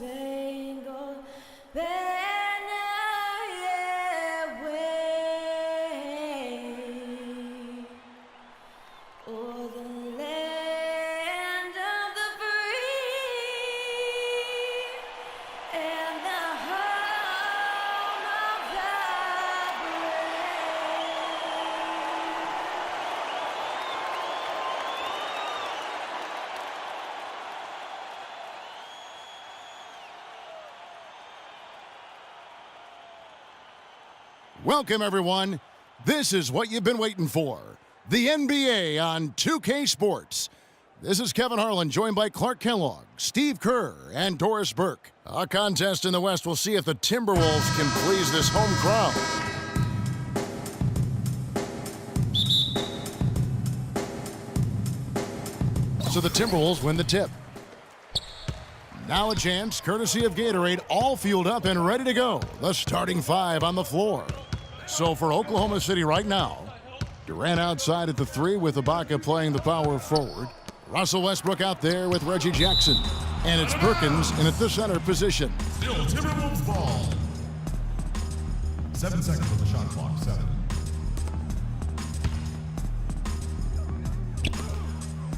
spangled banner, yeah, wave o'er the land of the free and the home of the Welcome, everyone. This is what you've been waiting for. The NBA on 2K Sports. This is Kevin Harlan, joined by Clark Kellogg, Steve Kerr, and Doris Burke. Our contest in the West will see if the Timberwolves can please this home crowd. So the Timberwolves win the tip. Now a chance, courtesy of Gatorade, all fueled up and ready to go. The starting five on the floor. So for Oklahoma City right now, Durant outside at the three with Ibaka playing the power forward. Russell Westbrook out there with Reggie Jackson. And it's Perkins in at the center position. Still Timberwolves ball. 7 seconds on the shot clock. 7.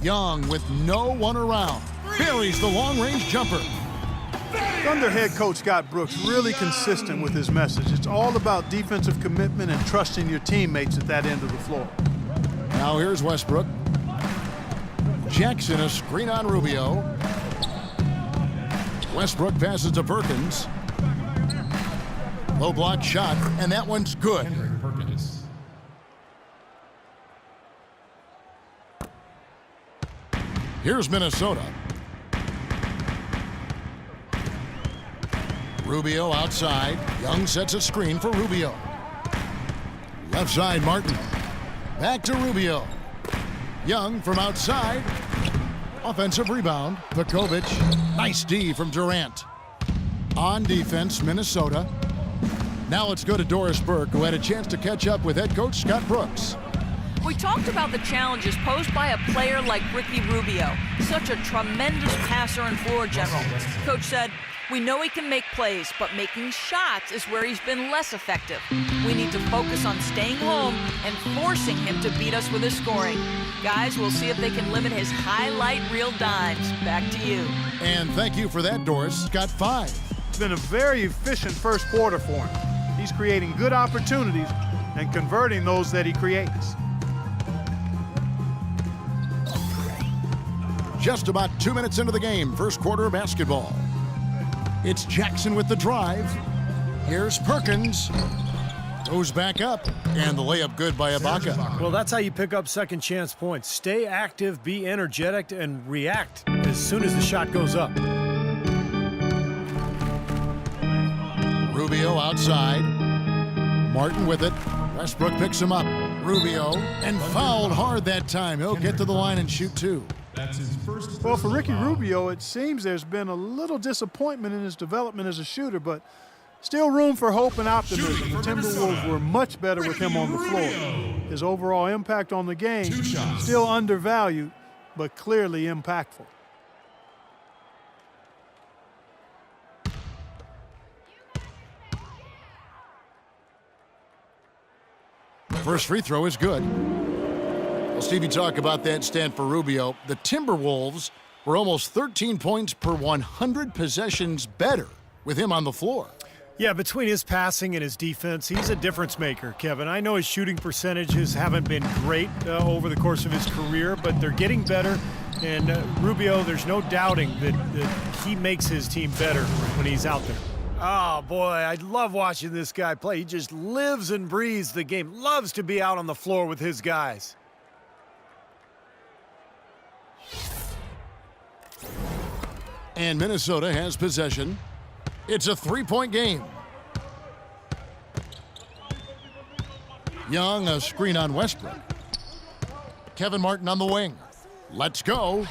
Young with no one around. Buries the long-range jumper. Thunder head coach Scott Brooks really consistent with his message. It's all about defensive commitment and trusting your teammates at that end of the floor. Now here's Westbrook. Jackson a screen on Rubio. Westbrook passes to Perkins. Low block shot, and that one's good. Perkins. Here's Minnesota. Rubio outside. Young sets a screen for Rubio. Left side, Martin. Back to Rubio. Young from outside. Offensive rebound. Vukovic. Nice D from Durant. On defense, Minnesota. Now let's go to Doris Burke, who had a chance to catch up with head coach Scott Brooks. We talked about the challenges posed by a player like Ricky Rubio, such a tremendous passer and floor general. Coach said, we know he can make plays, but making shots is where he's been less effective. We need to focus on staying home and forcing him to beat us with his scoring. Guys, we'll see if they can limit his highlight reel dimes. Back to you. And thank you for that, Doris. Got 5. It's been a very efficient first quarter for him. He's creating good opportunities and converting those that he creates. Just about 2 minutes into the game, first quarter of basketball. It's Jackson with the drive. Here's Perkins. Goes back up, and the layup good by Ibaka. Well, that's how you pick up second chance points. Stay active, be energetic, and react as soon as the shot goes up. Rubio outside. Martin with it. Westbrook picks him up. Rubio, and fouled hard that time. He'll get to the line and shoot 2. That's his first. Well, for Ricky Rubio, it seems there's been a little disappointment in his development as a shooter, but still room for hope and optimism. The Timberwolves were much better with him on the floor. His overall impact on the game, still undervalued, but clearly impactful. First free throw is good. Well, Stevie, talk about that stat for Rubio. The Timberwolves were almost 13 points per 100 possessions better with him on the floor. Yeah, between his passing and his defense, he's a difference maker, Kevin. I know his shooting percentages haven't been great over the course of his career, but they're getting better. And Rubio, there's no doubting that he makes his team better when he's out there. Oh, boy, I love watching this guy play. He just lives and breathes the game. Loves to be out on the floor with his guys. And Minnesota has possession. It's a 3-point game. Young, a screen on Westbrook. Kevin Martin on the wing. Let's go.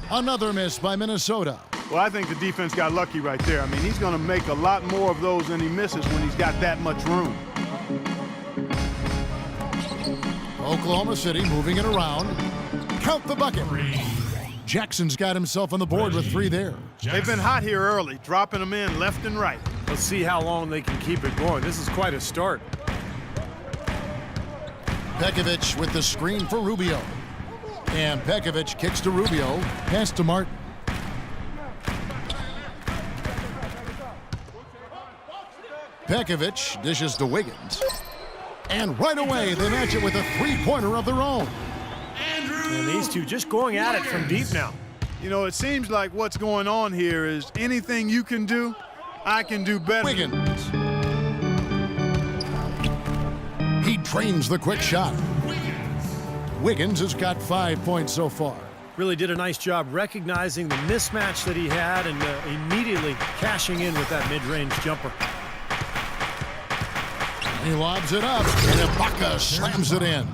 Another miss by Minnesota. Well, I think the defense got lucky right there. I mean, he's going to make a lot more of those than he misses when he's got that much room. Oklahoma City moving it around. Count the bucket. Jackson's got himself on the board with 3 there. They've been hot here early, dropping them in left and right. Let's see how long they can keep it going. This is quite a start. Pekovic with the screen for Rubio. And Pekovic kicks to Rubio. Pass to Martin. Pekovic dishes to Wiggins. And right away, they match it with a three-pointer of their own. And these two just going at it from deep now. You know, it seems like what's going on here is anything you can do, I can do better. Wiggins. He drains the quick shot. Wiggins has got 5 points so far. Really did a nice job recognizing the mismatch that he had and immediately cashing in with that mid-range jumper. He lobs it up, and Ibaka slams it in.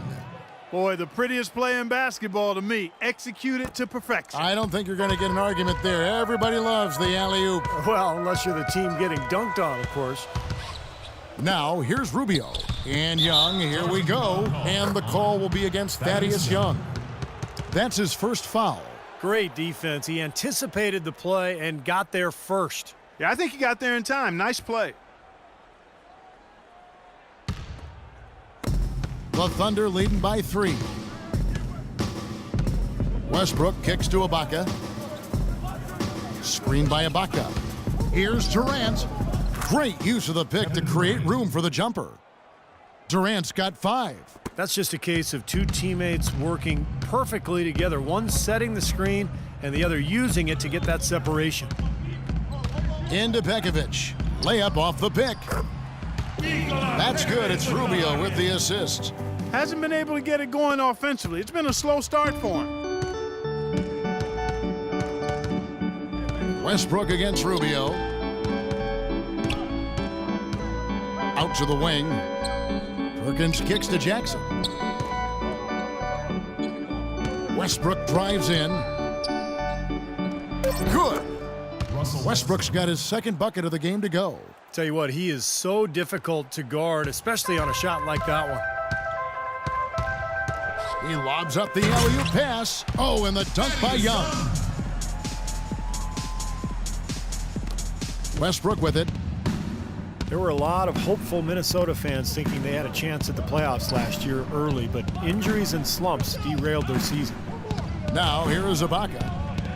Boy, the prettiest play in basketball to me. Execute it to perfection. I don't think you're going to get an argument there. Everybody loves the alley-oop. Well, unless you're the team getting dunked on, of course. Now, here's Rubio. And Young, here we go. And the call will be against Thaddeus Young. That's his first foul. Great defense. He anticipated the play and got there first. Yeah, I think he got there in time. Nice play. The Thunder leading by 3. Westbrook kicks to Ibaka. Screened by Ibaka. Here's Durant. Great use of the pick to create room for the jumper. Durant's got 5. That's just a case of two teammates working perfectly together. One setting the screen and the other using it to get that separation. Into Pekovic. Layup off the pick. That's good. It's Rubio with the assist. Hasn't been able to get it going offensively. It's been a slow start for him. Westbrook against Rubio. Out to the wing. Perkins kicks to Jackson. Westbrook drives in. Good. Westbrook's got his second bucket of the game to go. Tell you what, he is so difficult to guard, especially on a shot like that one. He lobs up the alley-oop pass. Oh, and the dunk by Young. Westbrook with it. There were a lot of hopeful Minnesota fans thinking they had a chance at the playoffs last year early, but injuries and slumps derailed their season. Now, here is Ibaka.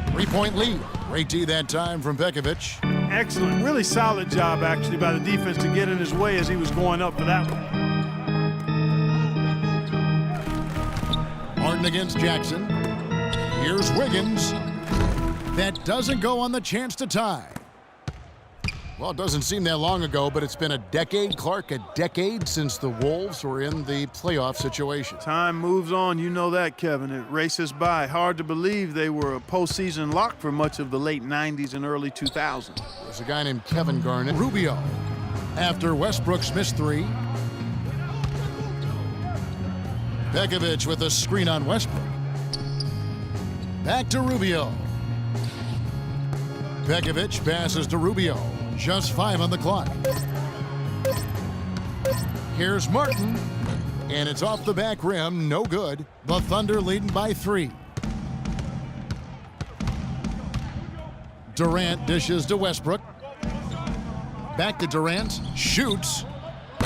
3-point lead. Great D that time from Pekovic. Excellent. Really solid job, actually, by the defense to get in his way as he was going up for that one. Martin against Jackson. Here's Wiggins. That doesn't go on the chance to tie. Well, it doesn't seem that long ago, but it's been a decade, Clark, a decade since the Wolves were in the playoff situation. Time moves on. You know that, Kevin. It races by. Hard to believe they were a postseason lock for much of the late 90s and early 2000s. There's a guy named Kevin Garnett. Rubio. After Westbrook's missed 3. Pekovic with a screen on Westbrook. Back to Rubio. Pekovic passes to Rubio. Just 5 on the clock. Here's Martin. And it's off the back rim. No good. The Thunder leading by 3. Durant dishes to Westbrook. Back to Durant. Shoots.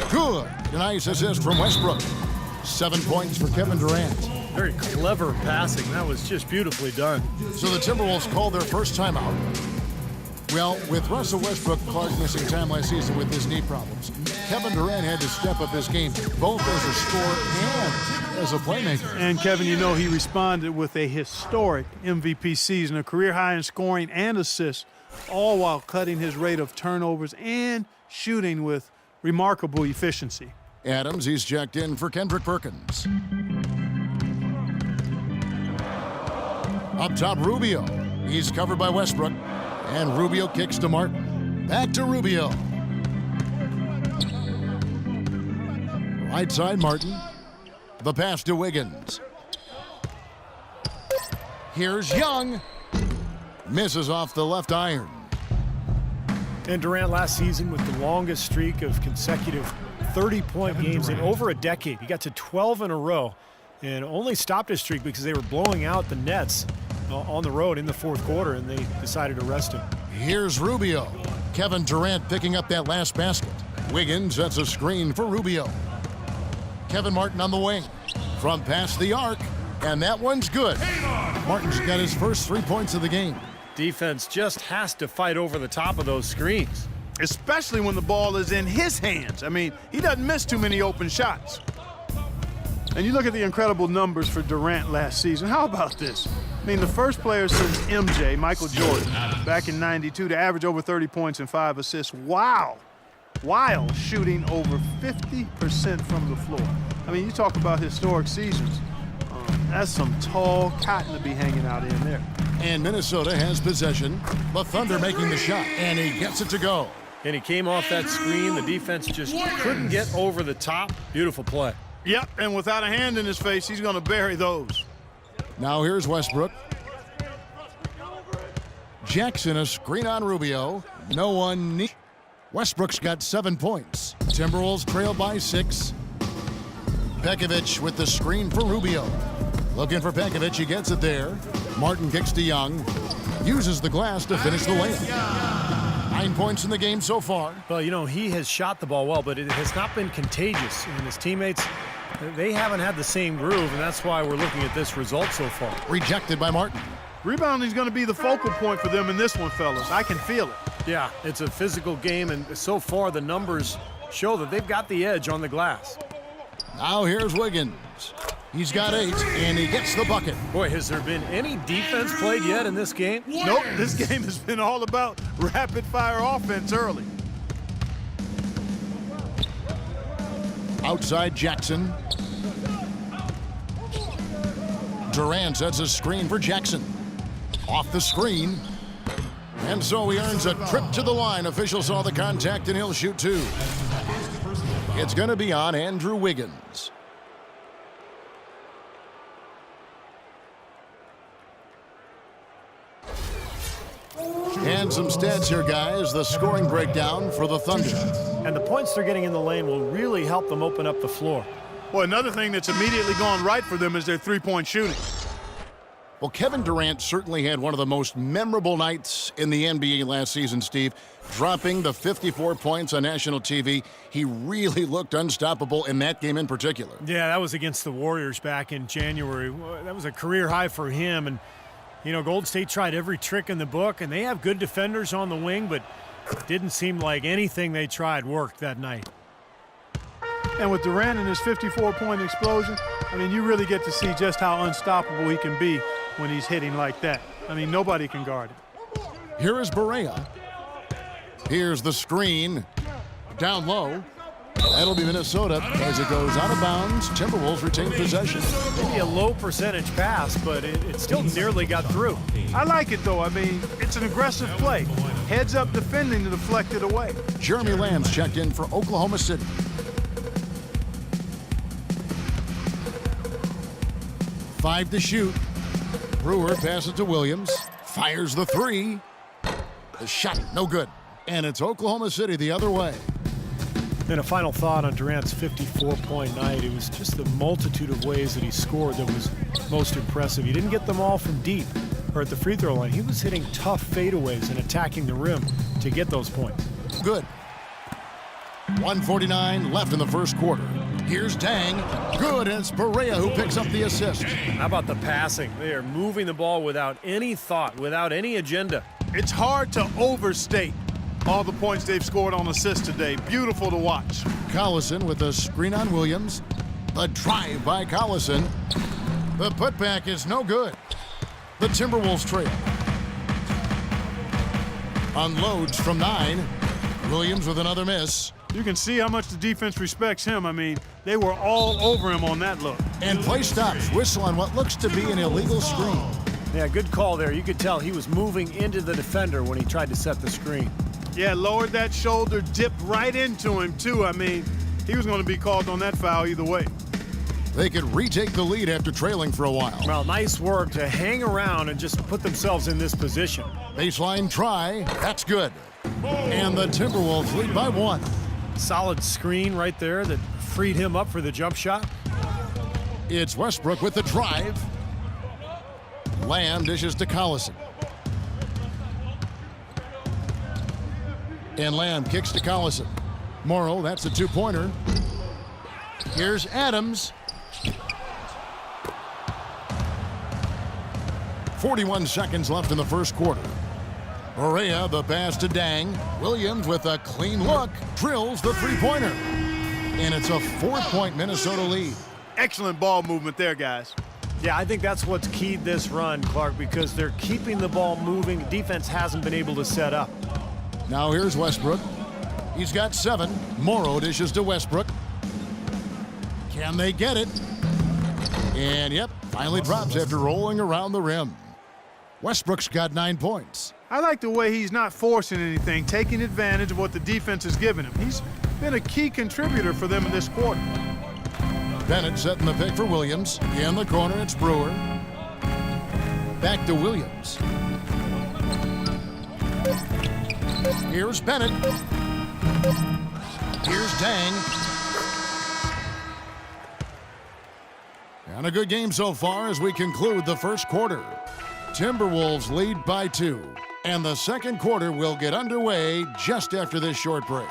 Good. A nice assist from Westbrook. 7 points for Kevin Durant. Very clever passing. That was just beautifully done. So the Timberwolves called their first timeout. Well, with Russell Westbrook, Clark missing time last season with his knee problems, Kevin Durant had to step up his game, both as a scorer and as a playmaker. And, Kevin, you know he responded with a historic MVP season, a career high in scoring and assists, all while cutting his rate of turnovers and shooting with remarkable efficiency. Adams, he's checked in for Kendrick Perkins. Up top, Rubio. He's covered by Westbrook. And Rubio kicks to Martin. Back to Rubio. Right side, Martin. The pass to Wiggins. Here's Young. Misses off the left iron. And Durant last season with the longest streak of consecutive 30-point games in over a decade. He got to 12 in a row and only stopped his streak because they were blowing out the Nets. on the road in the fourth quarter, and they decided to rest him. Here's Rubio. Kevin Durant picking up that last basket. Wiggins sets a screen for Rubio. Kevin Martin on the wing. From past the arc, and that one's good. Martin's got his first 3 points of the game. Defense just has to fight over the top of those screens. Especially when the ball is in his hands. I mean, he doesn't miss too many open shots. And you look at the incredible numbers for Durant last season. How about this? I mean, the first player since MJ, Michael Jordan, back in '92 to average over 30 points and 5 assists. Wow. While shooting over 50% from the floor. I mean, you talk about historic seasons. That's some tall cotton to be hanging out in there. And Minnesota has possession. The Thunder making the shot, and he gets it to go. And he came off that screen. The defense just couldn't get over the top. Beautiful play. Yep, and without a hand in his face, he's going to bury those. Now here's Westbrook. Jackson a screen on Rubio. No one. Westbrook's got 7 points. Timberwolves trail by 6. Pekovic with the screen for Rubio. Looking for Pekovic, he gets it there. Martin kicks to Young. Uses the glass to finish the layup. 9 points in the game so far. Well, you know, he has shot the ball well, but it has not been contagious. And his teammates, they haven't had the same groove, and that's why we're looking at this result so far. Rejected by Martin. Rebounding is going to be the focal point for them in this one, fellas. I can feel it. Yeah, it's a physical game, and so far the numbers show that they've got the edge on the glass. Now here's Wiggins. He's got 8, and he gets the bucket. Boy, has there been any defense played yet in this game? Nope, this game has been all about rapid-fire offense early. Outside Jackson. Durant sets a screen for Jackson. Off the screen. And so he earns a trip to the line. Official saw the contact, and he'll shoot 2. It's going to be on Andrew Wiggins. And some stats here, guys. The scoring breakdown for the Thunder. And the points they're getting in the lane will really help them open up the floor. Well, another thing that's immediately gone right for them is their three-point shooting. Well, Kevin Durant certainly had one of the most memorable nights in the NBA last season, Steve. Dropping the 54 points on national TV. He really looked unstoppable in that game in particular. Yeah, that was against the Warriors back in January. That was a career high for him. And, you know, Golden State tried every trick in the book, and they have good defenders on the wing, but it didn't seem like anything they tried worked that night. And with Durant and his 54-point explosion, I mean, you really get to see just how unstoppable he can be when he's hitting like that. I mean, nobody can guard him. Here is Barea. Here's the screen. Down low. That'll be Minnesota as it goes out of bounds. Timberwolves retain possession. Maybe a low percentage pass, but it still nearly got through. I like it, though. I mean, it's an aggressive play. Heads up defending to deflect it away. Jeremy Lamb's checked in for Oklahoma City. Five to shoot. Brewer passes to Williams. Fires the 3. The shot, no good. And it's Oklahoma City the other way. And a final thought on Durant's 54-point night. It was just the multitude of ways that he scored that was most impressive. He didn't get them all from deep or at the free throw line. He was hitting tough fadeaways and attacking the rim to get those points. Good. 1:49 left in the first quarter. Here's Dang. Good, and it's Barea who picks up the assist. How about the passing? They are moving the ball without any thought, without any agenda. It's hard to overstate all the points they've scored on assists today. Beautiful to watch. Collison with a screen on Williams. The drive by Collison. The putback is no good. The Timberwolves trail. Unloads from 9. Williams with another miss. You can see how much the defense respects him. I mean, they were all over him on that look. And play stops. Whistle on what looks to be an illegal screen. Yeah, good call there. You could tell he was moving into the defender when he tried to set the screen. Yeah, lowered that shoulder, dipped right into him, too. I mean, he was going to be called on that foul either way. They could retake the lead after trailing for a while. Well, nice work to hang around and just put themselves in this position. Baseline try. That's good. And the Timberwolves lead by 1. Solid screen right there that freed him up for the jump shot. It's Westbrook with the drive. Lamb dishes to Collison. And Lamb kicks to Collison. Morrow, that's a two-pointer. Here's Adams. 41 seconds left in the first quarter. Barea, the pass to Dang. Williams with a clean look, drills the three-pointer. And it's a 4-point Minnesota lead. Excellent ball movement there, guys. Yeah, I think that's what's keyed this run, Clark, because they're keeping the ball moving. Defense hasn't been able to set up. Now here's Westbrook. He's got 7. Morrow dishes to Westbrook. Can they get it? And yep, finally drops after rolling around the rim. Westbrook's got 9 points. I like the way he's not forcing anything, taking advantage of what the defense has given him. He's been a key contributor for them in this quarter. Bennett setting the pick for Williams. In the corner, it's Brewer. Back to Williams. Here's Bennett. Here's Dang. And a good game so far as we conclude the first quarter. Timberwolves lead by 2. And the second quarter will get underway just after this short break.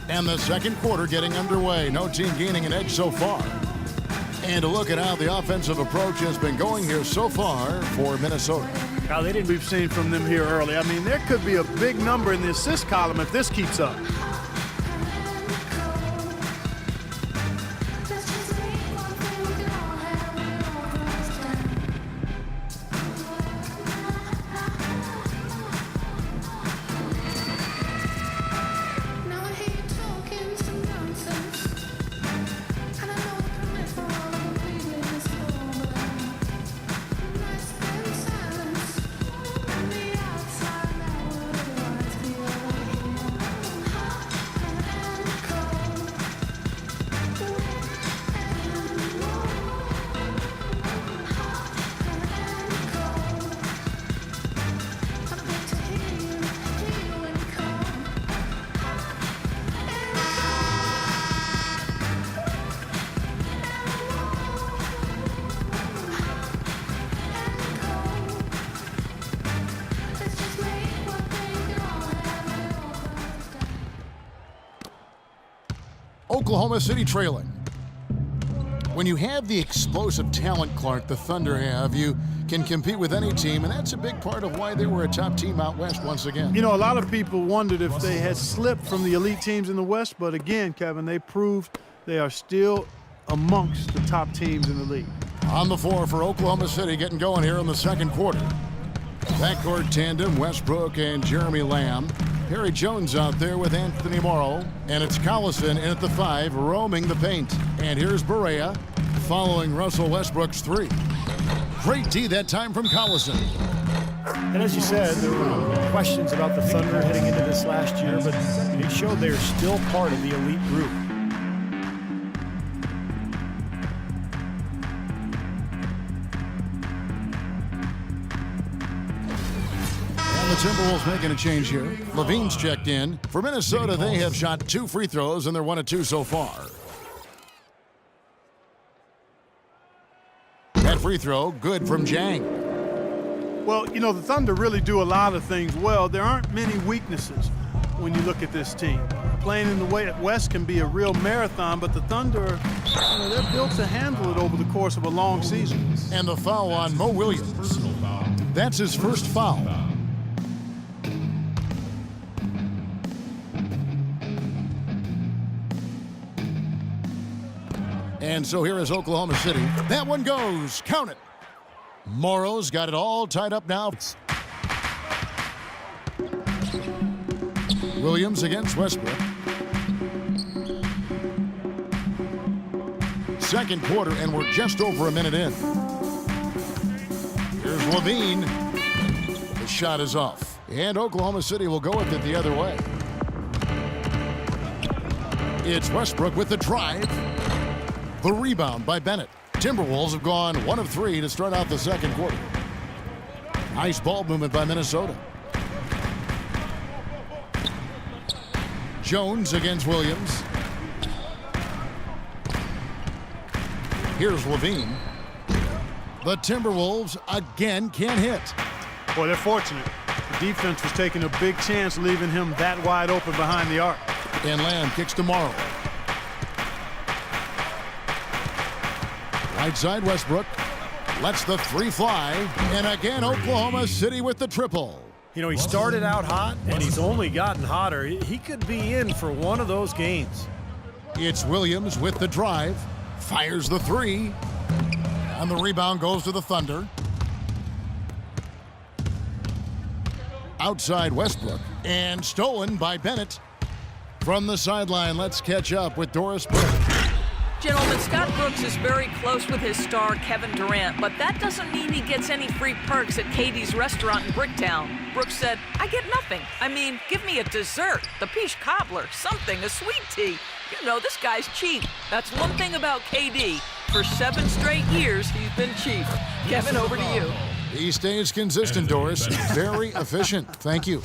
And the second quarter getting underway. No team gaining an edge so far. And a look at how the offensive approach has been going here so far for Minnesota. Now, we've seen from them here early. I mean, there could be a big number in the assist column if this keeps up. Oklahoma City trailing. When you have the explosive talent, Clark, the Thunder have, you can compete with any team, and that's a big part of why they were a top team out west once again. You know, a lot of people wondered if they had slipped from the elite teams in the West, but again, Kevin, they proved they are still amongst the top teams in the league. On the floor for Oklahoma City, getting going here in the second quarter. Backcourt tandem, Westbrook and Jeremy Lamb. Perry Jones out there with Anthony Morrow. And it's Collison in at the 5, roaming the paint. And here's Barea following Russell Westbrook's 3. Great D that time from Collison. And as you said, there were questions about the Thunder heading into this last year, but it showed they're still part of the elite group. The Timberwolves making a change here. Levine's checked in. For Minnesota, they have shot 2 free throws, and they're 1 of 2 so far. That free throw, good from Jang. Well, you know, the Thunder really do a lot of things well. There aren't many weaknesses when you look at this team. Playing in the way at West can be a real marathon, but the Thunder, they're built to handle it over the course of a long season. And the foul on Mo Williams. That's his first foul. And so here is Oklahoma City. That one goes. Count it. Morrow's got it all tied up now. Williams against Westbrook. Second quarter, and we're just over a minute in. Here's Levine. The shot is off. And Oklahoma City will go with it the other way. It's Westbrook with the drive. The rebound by Bennett. Timberwolves have gone 1 of 3 to start out the second quarter. Nice ball movement by Minnesota. Jones against Williams. Here's Levine. The Timberwolves again can't hit. Boy, they're fortunate. The defense was taking a big chance leaving him that wide open behind the arc. And Lamb kicks to Morrow. Right side Westbrook lets the three fly. And again, Oklahoma City with the triple. You know, he started out hot, and he's only gotten hotter. He could be in for one of those games. It's Williams with the drive. Fires the three. And the rebound goes to the Thunder. Outside Westbrook. And stolen by Bennett. From the sideline, let's catch up with Doris Burke. Gentlemen, Scott Brooks is very close with his star, Kevin Durant, but that doesn't mean he gets any free perks at Katie's restaurant in Bricktown. Brooks said, I get nothing. I mean, give me a dessert, the peach cobbler, something, a sweet tea. You know, this guy's cheap. That's one thing about KD. For 7 straight years, he's been cheap. Kevin, over to you. He stays consistent, Doris. Very efficient. Thank you.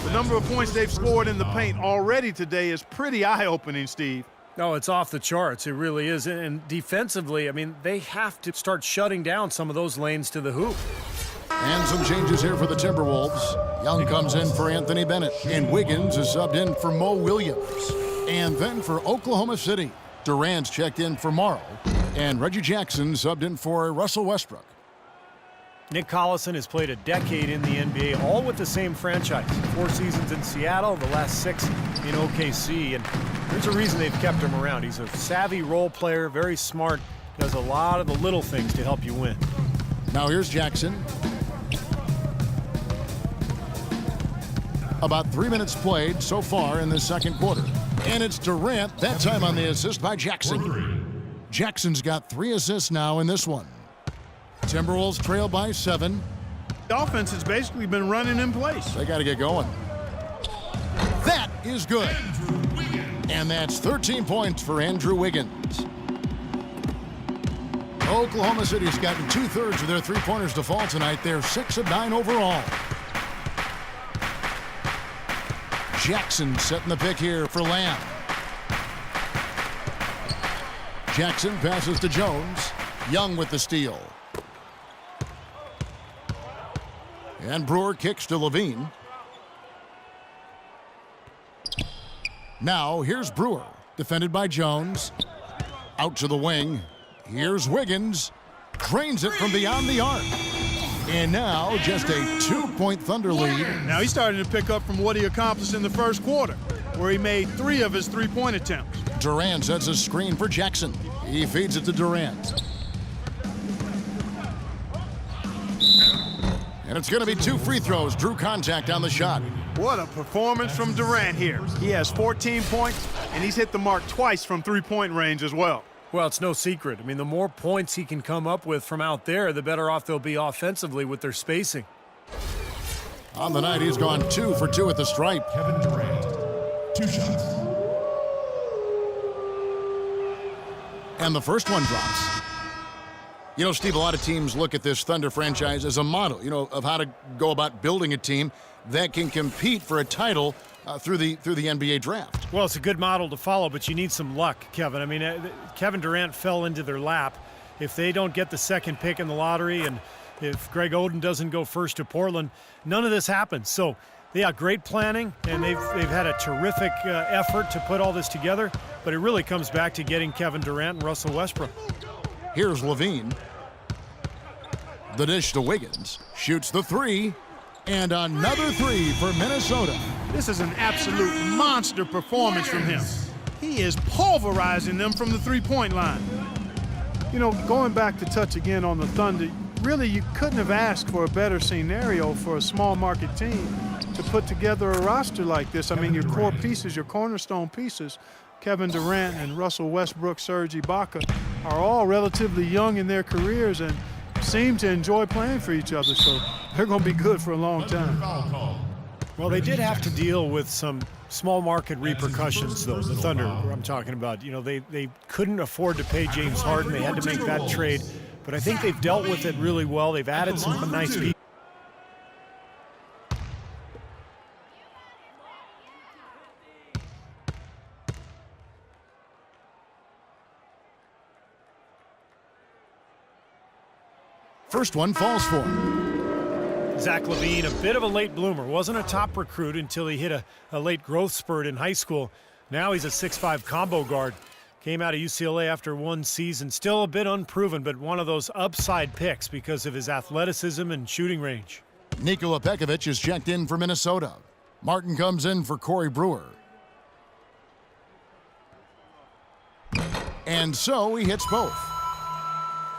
The number of points they've scored in the paint already today is pretty eye-opening, Steve. No, it's off the charts. It really is. And defensively, I mean, they have to start shutting down some of those lanes to the hoop. And some changes here for the Timberwolves. Young comes in for Anthony Bennett. And Wiggins is subbed in for Mo Williams. And then for Oklahoma City, Durant's checked in for Morrow. And Reggie Jackson subbed in for Russell Westbrook. Nick Collison has played a decade in the NBA, all with the same franchise. 4 seasons in Seattle, the last 6 in OKC, and there's a reason they've kept him around. He's a savvy role player, very smart, does a lot of the little things to help you win. Now here's Jackson. About 3 minutes played so far in the second quarter. And it's Durant, that time on the assist by Jackson. Jackson's got 3 assists now in this one. Timberwolves trail by 7. The offense has basically been running in place. They got to get going. That is good. And that's 13 points for Andrew Wiggins. Oklahoma City's gotten 2/3 of their three-pointers to fall tonight. They're 6 of 9 overall. Jackson setting the pick here for Lamb. Jackson passes to Jones. Young with the steal. And Brewer kicks to Levine. Now here's Brewer, defended by Jones. Out to the wing. Here's Wiggins. Drains it from beyond the arc. And now just a 2-point Thunder lead. Now he's starting to pick up from what he accomplished in the first quarter, where he made 3 of his 3-point attempts. Durant sets a screen for Jackson. He feeds it to Durant. And it's going to be 2 free throws. Drew contact on the shot. What a performance from Durant here. He has 14 points, and he's hit the mark twice from 3-point range as well. Well, it's no secret. I mean, the more points he can come up with from out there, the better off they'll be offensively with their spacing. On the night, he's gone 2 for 2 at the stripe. Kevin Durant, 2 shots. And the first one drops. You know, Steve, a lot of teams look at this Thunder franchise as a model, you know, of how to go about building a team that can compete for a title through the NBA draft. Well, it's a good model to follow, but you need some luck, Kevin. I mean, Kevin Durant fell into their lap. If they don't get the second pick in the lottery and if Greg Oden doesn't go first to Portland, none of this happens. So, yeah, great planning, and they've had a terrific effort to put all this together, but it really comes back to getting Kevin Durant and Russell Westbrook. Here's Levine. The dish to Wiggins. Shoots the 3. And another 3 for Minnesota. This is an absolute monster performance from him. He is pulverizing them from the 3-point line. You know, going back to touch again on the Thunder, really you couldn't have asked for a better scenario for a small market team to put together a roster like this. I mean, your core pieces, your cornerstone pieces, Kevin Durant and Russell Westbrook, Serge Ibaka, are all relatively young in their careers and seem to enjoy playing for each other, so they're going to be good for a long time. Well, they did have to deal with some small market repercussions, though, the Thunder I'm talking about. You know, they couldn't afford to pay James Harden. They had to make that trade, but I think they've dealt with it really well. They've added some nice pieces. First one falls for him. Zach Levine, a bit of a late bloomer. Wasn't a top recruit until he hit a late growth spurt in high school. Now he's a 6'5" combo guard. Came out of UCLA after one season. Still a bit unproven, but one of those upside picks because of his athleticism and shooting range. Nikola Pekovic is checked in for Minnesota. Martin comes in for Corey Brewer. And so he hits both.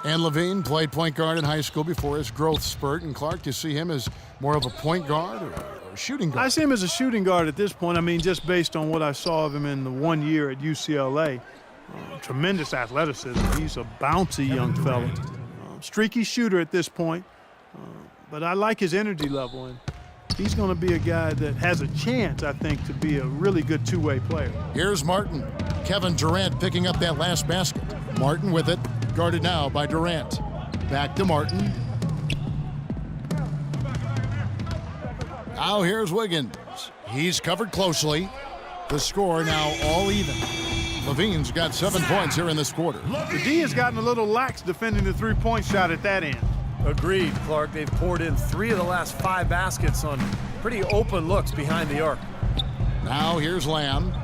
And Levine played point guard in high school before his growth spurt. And Clark, do you see him as more of a point guard or a shooting guard? I see him as a shooting guard at this point. I mean, just based on what I saw of him in the 1 year at UCLA. Tremendous athleticism. He's a bouncy young fella. Streaky shooter at this point. But I like his energy level. And he's going to be a guy that has a chance, I think, to be a really good two-way player. Here's Martin. Kevin Durant picking up that last basket. Martin with it, guarded now by Durant. Back to Martin. Now here's Wiggins. He's covered closely. The score now all even. Levine's got 7 points here in this quarter. The D has gotten a little lax defending the three-point shot at that end. Agreed, Clark. They've poured in 3 of the last 5 baskets on pretty open looks behind the arc. Now here's Lamb.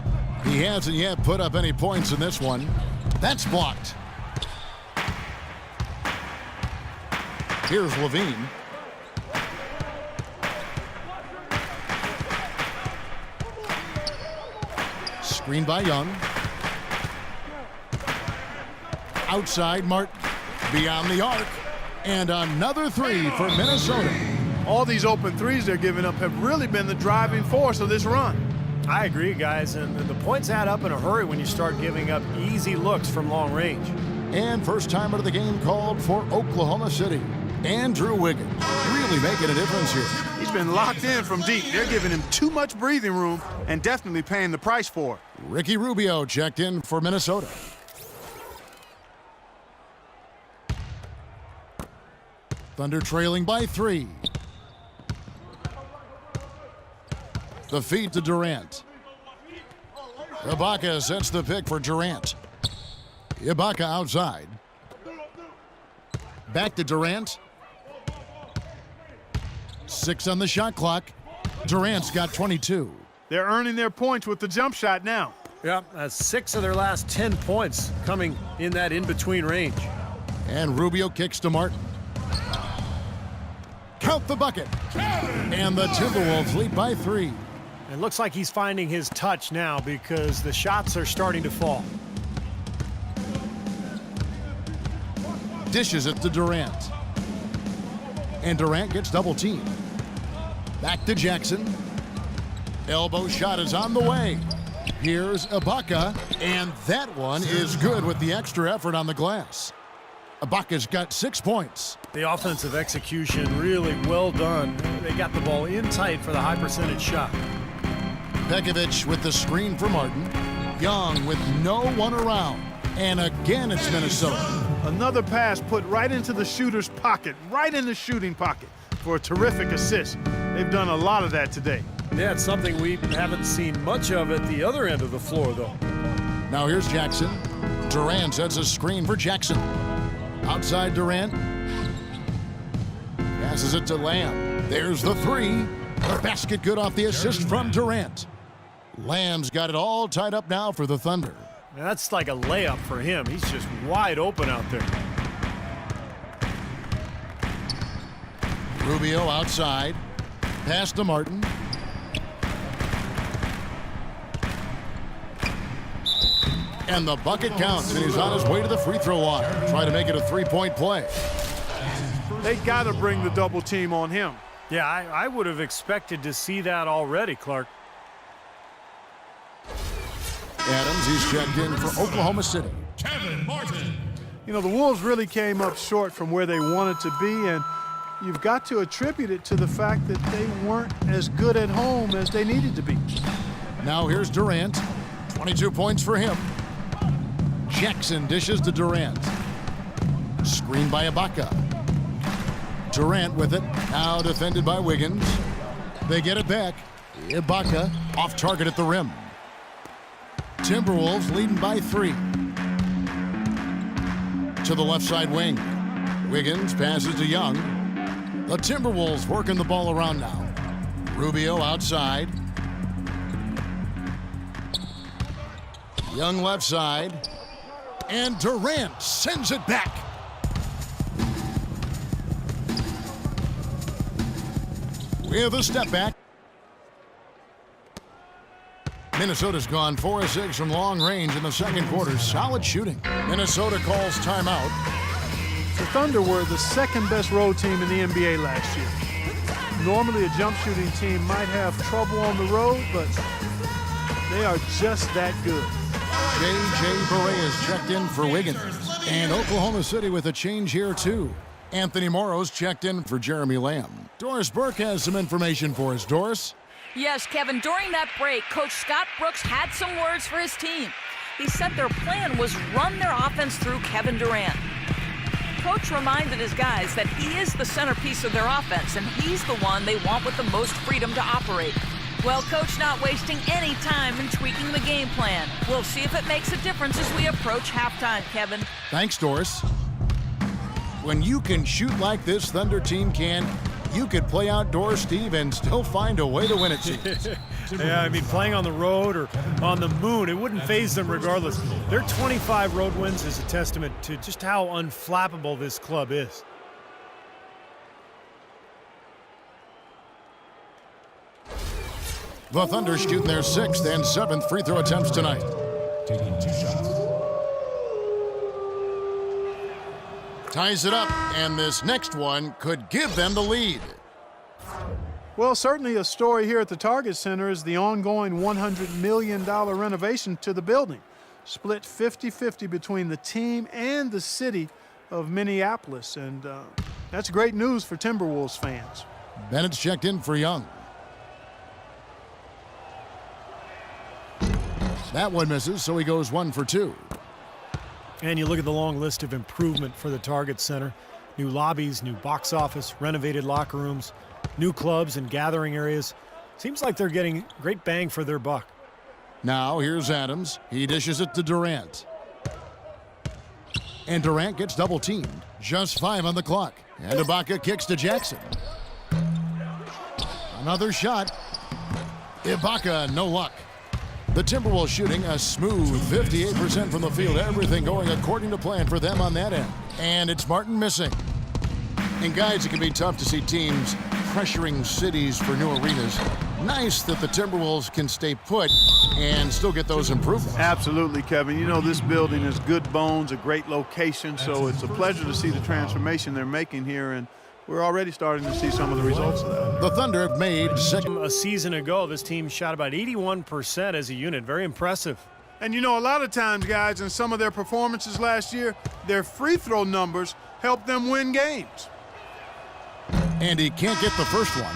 He hasn't yet put up any points in this one. That's blocked. Here's Levine. Screen by Young. Outside Martin. Beyond the arc. And another 3 for Minnesota. All these open threes they're giving up have really been the driving force of this run. I agree, guys, and the points add up in a hurry when you start giving up easy looks from long range. And first timer of the game called for Oklahoma City. Andrew Wiggins really making a difference here. He's been locked in from deep. They're giving him too much breathing room and definitely paying the price for it. Ricky Rubio checked in for Minnesota. Thunder trailing by 3. The feed to Durant. Ibaka sets the pick for Durant. Ibaka outside. Back to Durant. 6 on the shot clock. Durant's got 22. They're earning their points with the jump shot now. Yeah, that's 6 of their last 10 points coming in that in-between range. And Rubio kicks to Martin. Count the bucket. And the Timberwolves lead by 3. It looks like he's finding his touch now because the shots are starting to fall. Dishes it to Durant. And Durant gets double teamed. Back to Jackson. Elbow shot is on the way. Here's Ibaka. And that one is good with the extra effort on the glass. Ibaka's got 6 points. The offensive execution really well done. They got the ball in tight for the high percentage shot. Pekovic with the screen for Martin. Young with no one around. And again, it's Minnesota. Another pass put right into the shooter's pocket, right in the shooting pocket for a terrific assist. They've done a lot of that today. Yeah, it's something we haven't seen much of at the other end of the floor, though. Now here's Jackson. Durant sets a screen for Jackson. Outside Durant. Passes it to Lamb. There's the 3. The basket good off the assist from Durant. Lamb's got it all tied up now for the Thunder. That's like a layup for him. He's just wide open out there. Rubio outside. Pass to Martin. And the bucket counts, and he's on his way to the free throw line. Try to make it a 3-point play. They got to bring the double team on him. Yeah, I would have expected to see that already, Clark. Adams, he's checked in for Oklahoma City. Kevin Martin. You know, the Wolves really came up short from where they wanted to be, and you've got to attribute it to the fact that they weren't as good at home as they needed to be. Now here's Durant. 22 points for him. Jackson dishes to Durant. Screen by Ibaka. Durant with it. Now defended by Wiggins. They get it back. Ibaka off target at the rim. Timberwolves leading by 3. To the left side wing. Wiggins passes to Young. The Timberwolves working the ball around now. Rubio outside. Young left side. And Durant sends it back. With a step back. Minnesota's gone 4 of 6 from long range in the second quarter. Solid shooting. Minnesota calls timeout. The Thunder were the second best road team in the NBA last year. Normally a jump shooting team might have trouble on the road, but they are just that good. J.J. Barea is checked in for Wiggins. And Oklahoma City with a change here too. Anthony Morrow's checked in for Jeremy Lamb. Doris Burke has some information for us. Doris? Yes, Kevin, during that break, Coach Scott Brooks had some words for his team. He said their plan was run their offense through Kevin Durant. Coach reminded his guys that he is the centerpiece of their offense, and he's the one they want with the most freedom to operate. Well, Coach not wasting any time in tweaking the game plan. We'll see if it makes a difference as we approach halftime, Kevin. Thanks, Doris. When you can shoot like this Thunder team can, you could play outdoors, Steve, and still find a way to win it. Yeah, I mean, playing on the road or on the moon, it wouldn't faze them regardless. Their 25 road wins is a testament to just how unflappable this club is. The Thunder shooting their 6th and 7th free throw attempts tonight. Taking 2 shots. Ties it up, and this next one could give them the lead. Well, certainly a story here at the Target Center is the ongoing $100 million renovation to the building, split 50-50 between the team and the city of Minneapolis, and that's great news for Timberwolves fans. Bennett's checked in for Young. That one misses, so he goes 1 for 2. And you look at the long list of improvement for the Target Center. New lobbies, new box office, renovated locker rooms, new clubs and gathering areas. Seems like they're getting great bang for their buck. Now here's Adams. He dishes it to Durant. And Durant gets double teamed. Just 5 on the clock. And Ibaka kicks to Jackson. Another shot. Ibaka, no luck. The Timberwolves shooting a smooth 58% from the field. Everything going according to plan for them on that end. And it's Martin missing. And guys, it can be tough to see teams pressuring cities for new arenas. Nice that the Timberwolves can stay put and still get those improvements. Absolutely, Kevin. You know, this building is good bones, a great location, so it's a pleasure to see the transformation they're making here, and we're already starting to see some of the results of that. The Thunder have made second. A season ago, this team shot about 81% as a unit. Very impressive. And you know, a lot of times, guys, in some of their performances last year, their free throw numbers helped them win games. And he can't get the first one.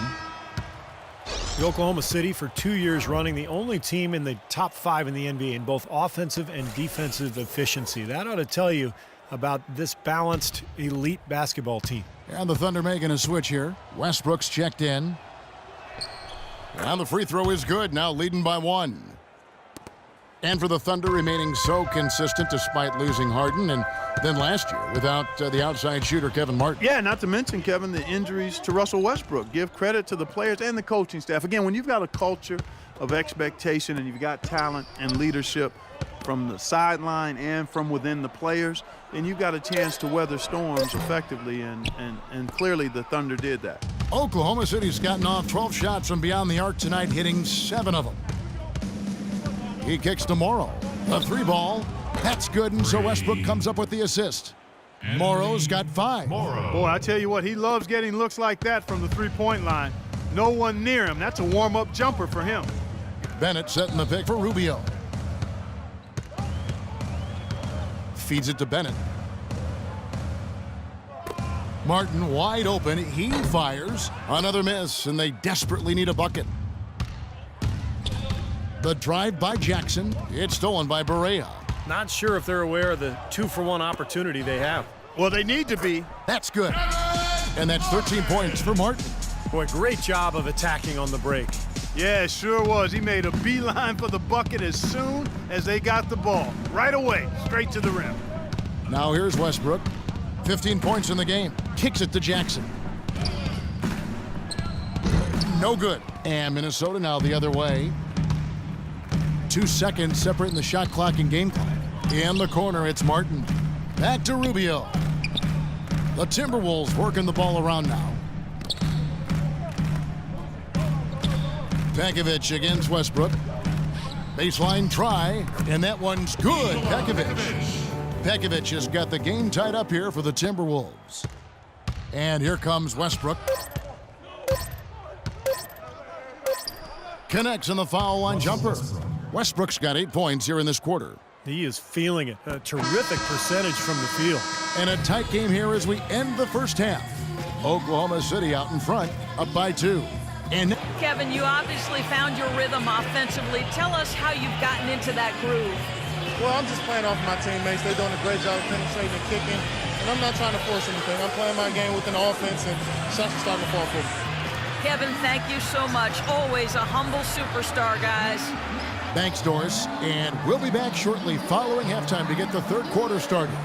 The Oklahoma City, for 2 years running, the only team in the top 5 in the NBA in both offensive and defensive efficiency. That ought to tell you about this balanced elite basketball team. And the Thunder making a switch here. Westbrook's checked in. And the free throw is good, now leading by 1. And for the Thunder, remaining so consistent despite losing Harden and then last year without the outside shooter Kevin Martin. Yeah, not to mention, Kevin, the injuries to Russell Westbrook. Give credit to the players and the coaching staff. Again, when you've got a culture of expectation and you've got talent and leadership from the sideline and from within the players, then you've got a chance to weather storms effectively, and clearly the Thunder did that. Oklahoma City's gotten off 12 shots from beyond the arc tonight, hitting 7 of them. He kicks to Morrow. A 3 ball. That's good, and so Westbrook comes up with the assist. Morrow's got 5. Boy, I tell you what, he loves getting looks like that from the three-point line. No one near him. That's a warm-up jumper for him. Bennett setting the pick for Rubio. Feeds it to Bennett. Martin wide open. He fires. Another miss, and they desperately need a bucket. The drive by Jackson. It's stolen by Barea. Not sure if they're aware of the 2-for-1 opportunity they have. Well, they need to be. That's good. And that's 13 points for Martin. Boy, great job of attacking on the break. Yeah, it sure was. He made a beeline for the bucket as soon as they got the ball. Right away, straight to the rim. Now here's Westbrook. 15 points in the game. Kicks it to Jackson. No good. And Minnesota now the other way. 2 seconds separating the shot clock and game clock. In the corner, it's Martin. Back to Rubio. The Timberwolves working the ball around now. Pekovic against Westbrook. Baseline try, and that one's good. Pekovic has got the game tied up here for the Timberwolves. And here comes Westbrook. Connects on the foul line jumper. Westbrook's got 8 points here in this quarter. He is feeling it. A terrific percentage from the field. And a tight game here as we end the first half. Oklahoma City out in front, up by 2. And Kevin, you obviously found your rhythm offensively. Tell us how you've gotten into that groove. Well, I'm just playing off my teammates. They're doing a great job of penetrating and kicking. And I'm not trying to force anything. I'm playing my game with an offense, and shots are starting to fall for me. Kevin, thank you so much. Always a humble superstar, guys. thanks, Doris. And we'll be back shortly following halftime to get the third quarter started.